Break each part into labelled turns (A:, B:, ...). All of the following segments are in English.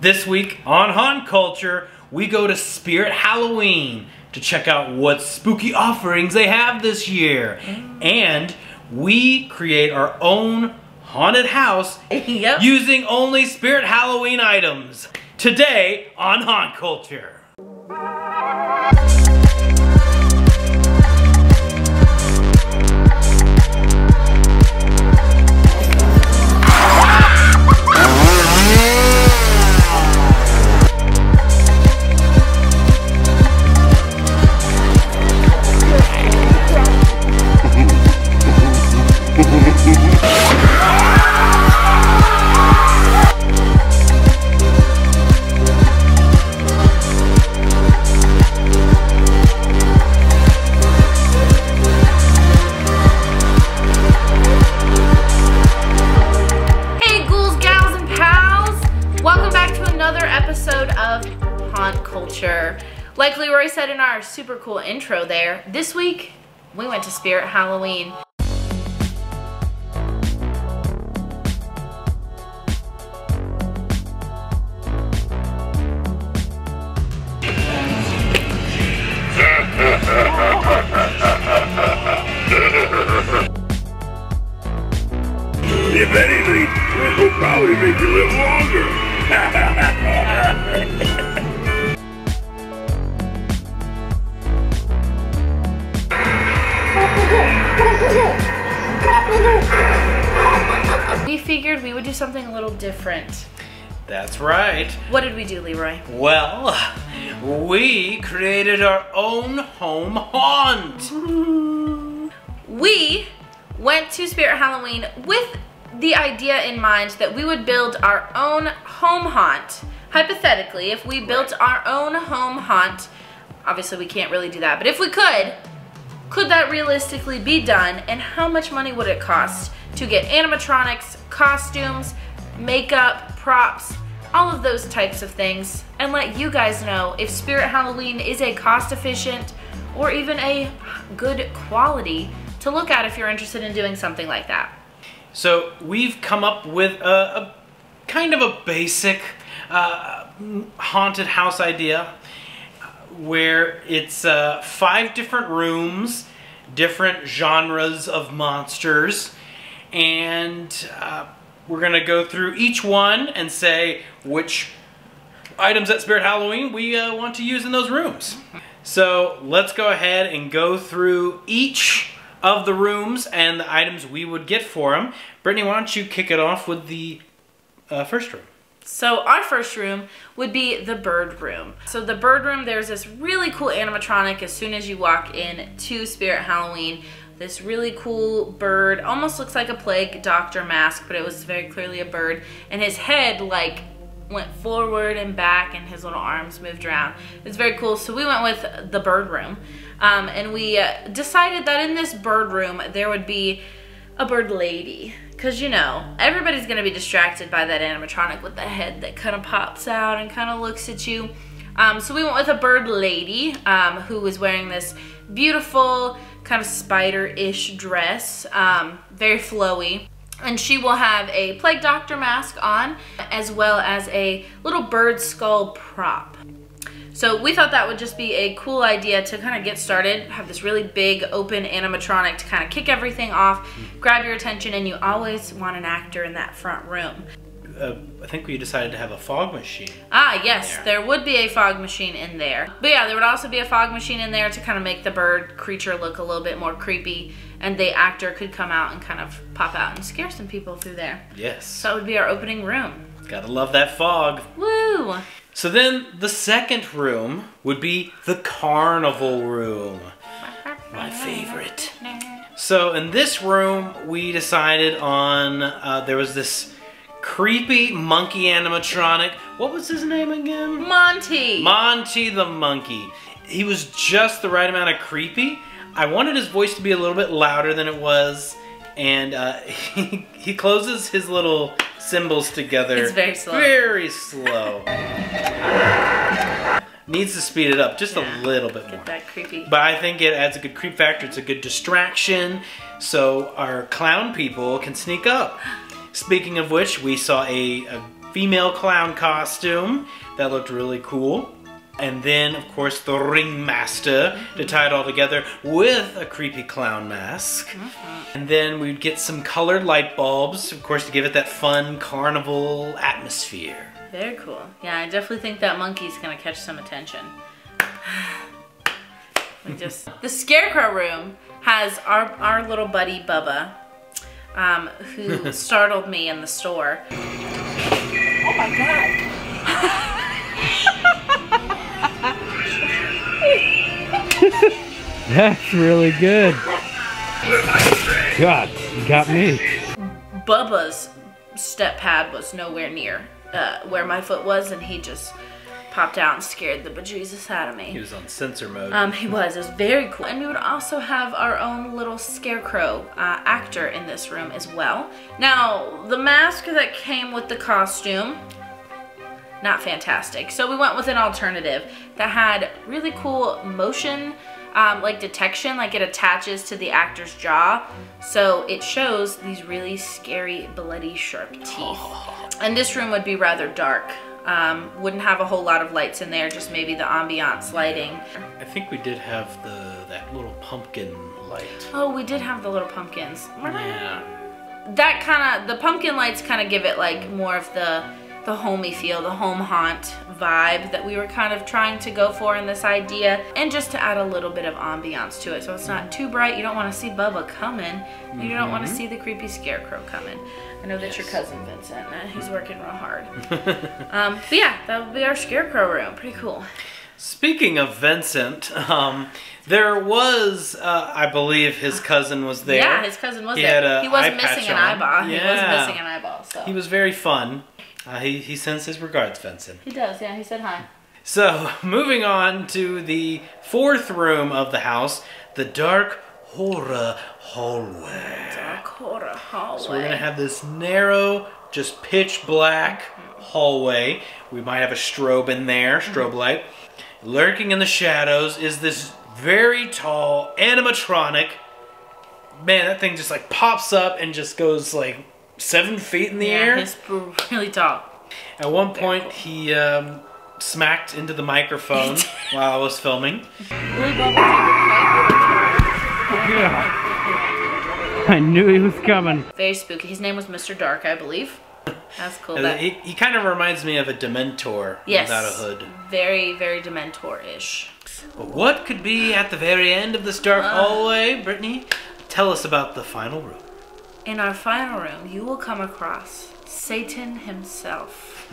A: This week on Haunt Culture, we go to Spirit Halloween to check out what spooky offerings they have this year. And we create our own haunted house using only Spirit Halloween items. Today on Haunt Culture.
B: Like Leroy said in our super cool intro there, this week we went to Spirit Halloween.
C: If anything, this will probably make you live longer.
B: We figured we would do something a little different.
A: That's right.
B: What did we do, Leroy?
A: Well, we created our own home haunt.
B: We went to Spirit Halloween with the idea in mind that we would build our own home haunt. Hypothetically, if we built our own home haunt, obviously we can't really do that, but if we could that realistically be done, and how much money would it cost to get animatronics, costumes, makeup, props, all of those types of things, and let you guys know if Spirit Halloween is a cost-efficient or even a good quality to look at if you're interested in doing something like that.
A: So we've come up with a kind of a basic haunted house idea where it's 5 different rooms, different genres of monsters, and we're gonna go through each one and say which items at Spirit Halloween we want to use in those rooms. So let's go ahead and go through each of the rooms and the items we would get for them. Brittany, why don't you kick it off with the first room?
B: So our first room would be the bird room. So the bird room, there's this really cool animatronic as soon as you walk in to Spirit Halloween. This really cool bird, almost looks like a plague doctor mask, but it was very clearly a bird. And his head like went forward and back and his little arms moved around. It's very cool. So we went with the bird room. And we decided that in this bird room there would be a bird lady. Because, you know, everybody's going to be distracted by that animatronic with the head that kind of pops out and kind of looks at you. So we went with a bird lady who was wearing this beautiful kind of spider-ish dress, very flowy. And she will have a plague doctor mask on, as well as a little bird skull prop. So we thought that would just be a cool idea to kind of get started, have this really big open animatronic to kind of kick everything off, grab your attention, and you always want an actor in that front room.
A: I think we decided to have a fog machine.
B: Ah, yes, there would be a fog machine in there. But yeah, there would also be a fog machine in there to kind of make the bird creature look a little bit more creepy, and the actor could come out and kind of pop out and scare some people through there.
A: Yes.
B: So that would be our opening room.
A: Gotta love that fog.
B: Woo!
A: So then the second room would be the carnival room. My favorite. So in this room, we decided on, there was this creepy monkey animatronic. What was his name again?
B: Monty.
A: Monty the monkey. He was just the right amount of creepy. I wanted his voice to be a little bit louder than it was. And he closes his little cymbals together.
B: It's very slow.
A: Very slow. Needs to speed it up just a little bit more.
B: Get that creepy.
A: But I think it adds a good creep factor. It's a good distraction, so our clown people can sneak up. Speaking of which, we saw a female clown costume. That looked really cool. And then, of course, the ringmaster to tie it all together with a creepy clown mask. And then we'd get some colored light bulbs, of course, to give it that fun carnival atmosphere.
B: Very cool. Yeah, I definitely think that monkey's gonna catch some attention. The Scarecrow room has our little buddy Bubba, who startled me in the store. Oh my god!
D: That's really good. God, you got me.
B: Bubba's step pad was nowhere near where my foot was, and he just popped out and scared the bejesus out of me.
A: He was on sensor mode.
B: He was. It was very cool. And we would also have our own little Scarecrow actor in this room as well. Now, the mask that came with the costume, not fantastic. So we went with an alternative that had really cool motion like detection, like it attaches to the actor's jaw. So it shows these really scary, bloody, sharp teeth. And this room would be rather dark. Wouldn't have a whole lot of lights in there, just maybe the ambiance lighting.
A: I think we did have that little pumpkin light.
B: Oh, we did have the little pumpkins.
A: Yeah.
B: That kind of, the pumpkin lights kind of give it like more of the homey feel, the home haunt vibe that we were kind of trying to go for in this idea, and just to add a little bit of ambiance to it so it's not too bright. You don't want to see Bubba coming. You don't want to see the creepy Scarecrow coming. I know that's your cousin Vincent. He's working real hard. But yeah, that would be our Scarecrow room. Pretty cool.
A: Speaking of Vincent, there was, I believe his cousin was there.
B: Yeah, his cousin was there. He was missing an eyeball.
A: Yeah.
B: He was missing an eyeball. So.
A: He was very fun. He sends his regards, Vincent.
B: He does, yeah. He said hi.
A: So, moving on to the fourth room of the house, the Dark Horror Hallway.
B: Dark Horror Hallway.
A: So we're going to have this narrow, just pitch black hallway. We might have a strobe in there, strobe light. Lurking in the shadows is this very tall animatronic. Man, that thing just like pops up and just goes like 7 feet in the air.
B: He's really tall.
A: At one point, he smacked into the microphone while I was filming.
D: Yeah. I knew he was coming.
B: Very spooky. His name was Mr. Dark, I believe. That's cool.
A: He kind of reminds me of a Dementor without a hood.
B: Very, very Dementor-ish.
A: But what could be at the very end of this dark hallway, Brittany? Tell us about the final room.
B: In our final room, you will come across Satan himself.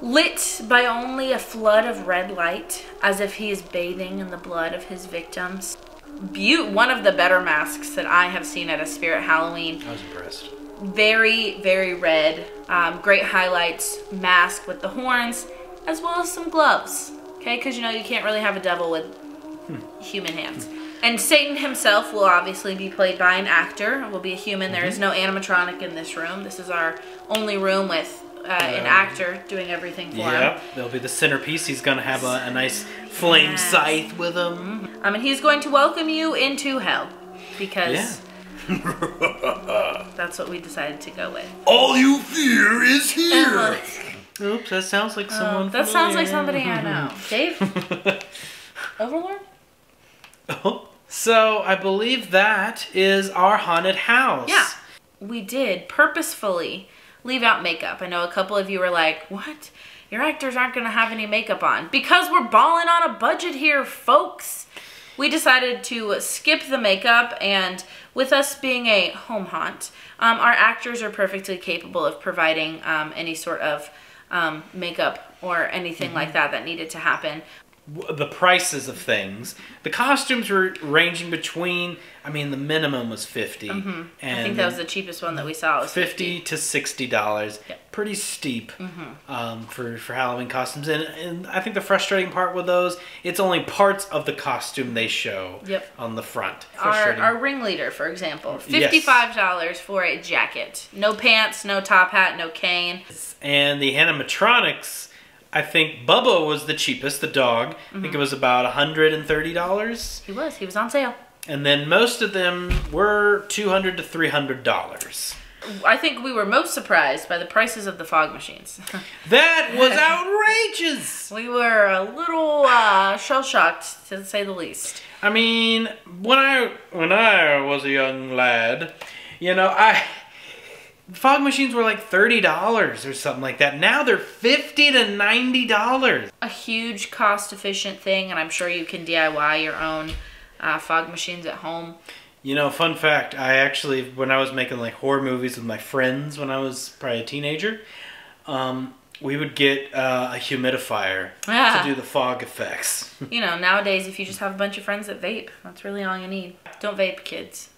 B: Lit by only a flood of red light, as if he is bathing in the blood of his victims. One of the better masks that I have seen at a Spirit Halloween.
A: I was impressed.
B: Very, very red. Great highlights. Mask with the horns, as well as some gloves. Okay, because you know you can't really have a devil with human hands. And Satan himself will obviously be played by an actor. It will be a human. There is no animatronic in this room. This is our only room with an actor doing everything for him.
A: Yep, there'll be the centerpiece. He's going to have a nice flame scythe with him.
B: And he's going to welcome you into hell. Because that's what we decided to go with.
C: All you fear is here.
A: Oops, that sounds like someone
B: That sounds like somebody I know. Dave? Overlord?
A: Oh. So, I believe that is our haunted house.
B: Yeah. We did purposefully leave out makeup. I know a couple of you were like, what? Your actors aren't going to have any makeup on. Because we're balling on a budget here, folks. We decided to skip the makeup, and with us being a home haunt, our actors are perfectly capable of providing any sort of makeup or anything like that needed to happen.
A: The prices of things. The costumes were ranging between, I mean, the minimum was $50. And
B: I think that was the cheapest one that we saw. Was
A: $50 to $60.
B: Yep.
A: Pretty steep for Halloween costumes. And I think the frustrating part with those, it's only parts of the costume they show on the front.
B: Our ringleader, for example, $55 for a jacket. No pants, no top hat, no cane.
A: And the animatronics, I think Bubba was the cheapest, the dog. I think it was about $130.
B: He was on sale.
A: And then most of them were $200 to $300.
B: I think we were most surprised by the prices of the fog machines.
A: That was outrageous!
B: We were a little shell-shocked, to say the least.
A: I mean, when I was a young lad, you know, fog machines were like $30 or something like that. Now they're $50 to $90.
B: A huge cost-efficient thing, and I'm sure you can DIY your own fog machines at home.
A: You know, fun fact, I actually, when I was making like horror movies with my friends when I was probably a teenager, we would get a humidifier to do the fog effects.
B: You know, nowadays if you just have a bunch of friends that vape, that's really all you need. Don't vape, kids.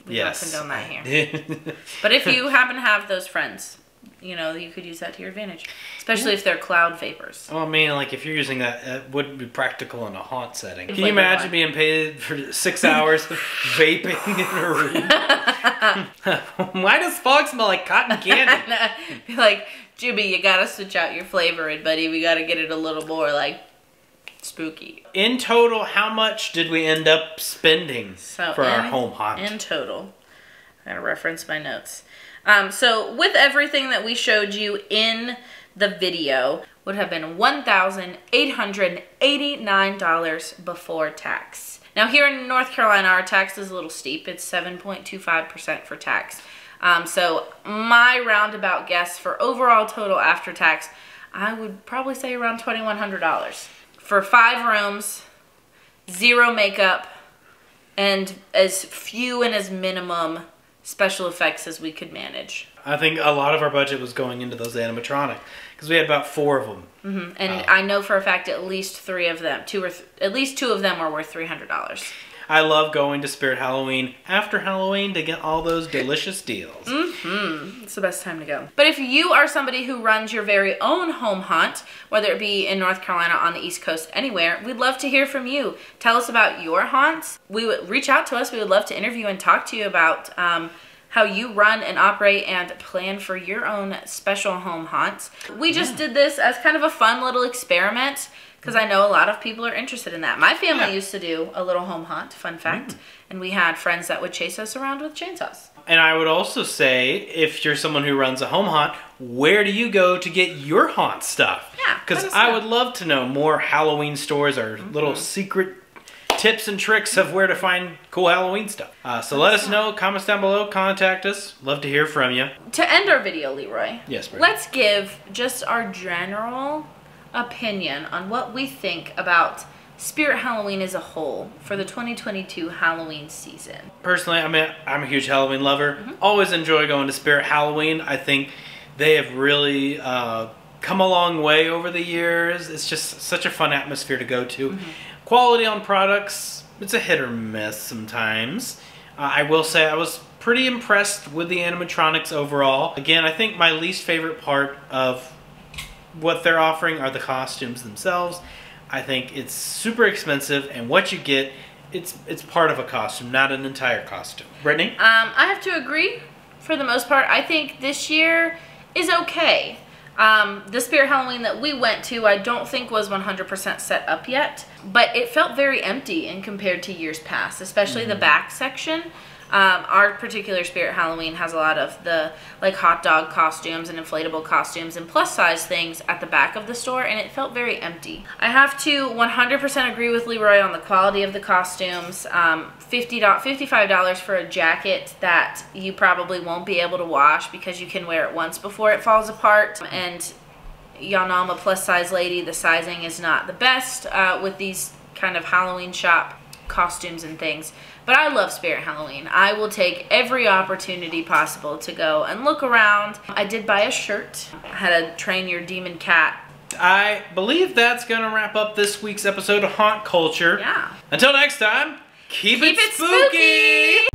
B: We don't condone that here. But if you happen to have those friends, you know, you could use that to your advantage. Especially if they're cloud vapors.
A: Oh, I mean, like, if you're using that, it wouldn't be practical in a haunt setting. Can you imagine being paid for 6 hours of vaping in a room? Why does fog smell like cotton candy?
B: Be like, Jimmy, you gotta switch out your flavoring, buddy. We gotta get it a little more, like, spooky.
A: In total, how much did we end up spending for our home haunt? In
B: total, I gotta reference my notes. So with everything that we showed you in the video, would have been $1,889 before tax. Now here in North Carolina, our tax is a little steep. It's 7.25% for tax. So my roundabout guess for overall total after tax, I would probably say around $2,100. For 5 rooms, 0 makeup, and as few and as minimum special effects as we could manage. I
A: think a lot of our budget was going into those animatronic because we had about 4 of them.
B: And I know for a fact at least 3 of them, at least 2 of them were worth $300.
A: I love going to Spirit Halloween after Halloween to get all those delicious deals.
B: It's the best time to go. But if you are somebody who runs your very own home haunt, whether it be in North Carolina, on the East Coast, anywhere, we'd love to hear from you. Tell us about your haunts. We would reach out to us. We would love to interview and talk to you about how you run and operate and plan for your own special home haunts. We just did this as kind of a fun little experiment, because I know a lot of people are interested in that. My family used to do a little home haunt, fun fact, and we had friends that would chase us around with chainsaws.
A: And I would also say, if you're someone who runs a home haunt, where do you go to get your haunt stuff?
B: Yeah,
A: because I would love to know more Halloween stores or little secret tips and tricks of where to find cool Halloween stuff. So let us know, comments down below, contact us. Love to hear from you.
B: To end our video, Leroy,
A: yes,
B: let's give just our general opinion on what we think about Spirit Halloween as a whole for the 2022 Halloween season.
A: Personally, I'm a huge Halloween lover. Always enjoy going to Spirit Halloween. I think they have really come a long way over the years. It's just such a fun atmosphere to go to. Quality on products, it's a hit or miss sometimes. I will say I was pretty impressed with the animatronics overall. Again, I think my least favorite part of what they're offering are the costumes themselves. I think it's super expensive, and what you get, it's part of a costume, not an entire costume. Brittany?
B: I have to agree for the most part. I think this year is okay. The Spirit Halloween that we went to, I don't think was 100% set up yet, but it felt very empty in compared to years past, especially the back section. Our particular Spirit Halloween has a lot of the like hot dog costumes and inflatable costumes and plus size things at the back of the store, and it felt very empty. I have to 100% agree with Leroy on the quality of the costumes. $55 for a jacket that you probably won't be able to wash because you can wear it once before it falls apart. And y'all know I'm a plus size lady. The sizing is not the best with these kind of Halloween shop costumes and things. But I love Spirit Halloween. I will take every opportunity possible to go and look around. I did buy a shirt. I had a Train Your Demon Cat.
A: I believe that's going to wrap up this week's episode of Haunt Culture.
B: Yeah.
A: Until next time, keep it spooky!